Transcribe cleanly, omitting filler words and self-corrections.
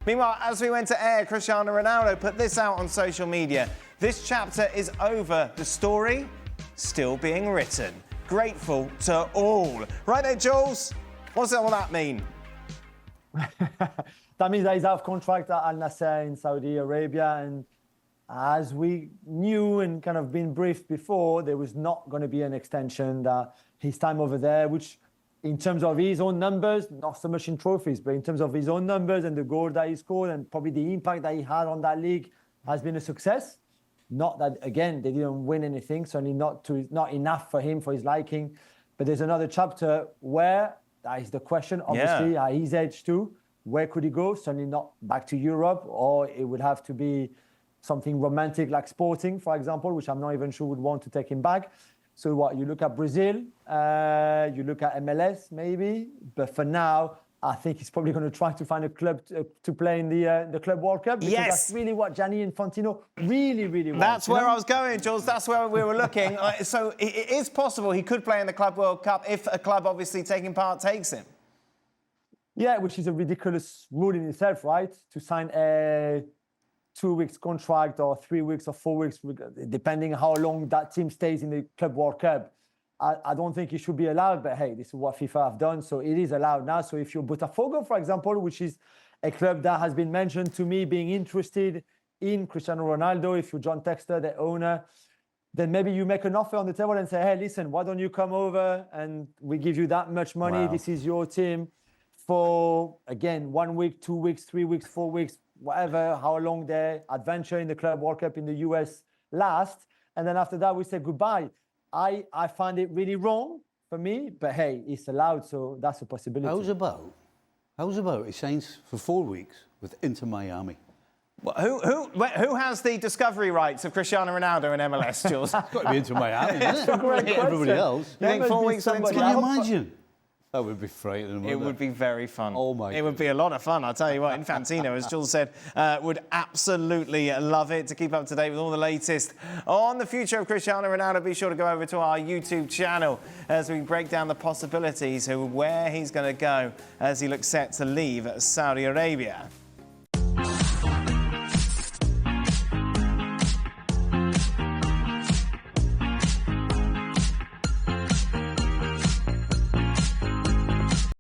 Meanwhile, as we went to air, Cristiano Ronaldo put this out on social media. This chapter is over. The story still being written. Grateful to all. Right there, Jules. What's all that mean? That means that he's out of contract at Al Nassr in Saudi Arabia. And as we knew and kind of been briefed before, there was not going to be an extension. That his time over there, which in terms of his own numbers, not so much in trophies, but in terms of his own numbers and the goal that he scored and probably the impact that he had on that league has been a success. Not that, again, they didn't win anything, certainly not enough for him, for his liking. But there's another chapter where, that is the question, obviously, at his age too, where could he go? Certainly not back to Europe, or it would have to be something romantic like Sporting, for example, which I'm not even sure would want to take him back. So what, you look at Brazil, you look at MLS maybe, but for now, I think he's probably going to try to find a club to play in the Club World Cup. Because that's really what Gianni Infantino really wants. That's where I was going, Jules. That's where we were looking. So it is possible he could play in the Club World Cup if a club obviously taking part takes him. Yeah, which is a ridiculous rule in itself, right? To sign a 2 weeks contract or 3 weeks or 4 weeks, depending how long that team stays in the Club World Cup. I don't think it should be allowed, but hey, this is what FIFA have done, so it is allowed now. So if you're Botafogo, for example, which is a club that has been mentioned to me being interested in Cristiano Ronaldo, if you're John Textor, the owner, then maybe you make an offer on the table and say, hey, listen, why don't you come over and we give you that much money? Wow. This is your team for, again, 1 week, 2 weeks, 3 weeks, 4 weeks, whatever, how long their adventure in the Club World Cup in the US lasts. And then after that, we say goodbye. I find it really wrong for me, but hey, it's allowed, so that's a possibility. How's about he signs for 4 weeks with Inter Miami? Well, who has the discovery rights of Cristiano Ronaldo in MLS, Jules? It's got to be Inter Miami, isn't it? Everybody else. You think 4 weeks? Can you imagine? That would be frightening. It would be very fun. Oh my! It would be a lot of fun. I'll tell you what. Infantino, as Jules said, would absolutely love it. To keep up to date with all the latest on the future of Cristiano Ronaldo, be sure to go over to our YouTube channel as we break down the possibilities of where he's going to go as he looks set to leave Saudi Arabia.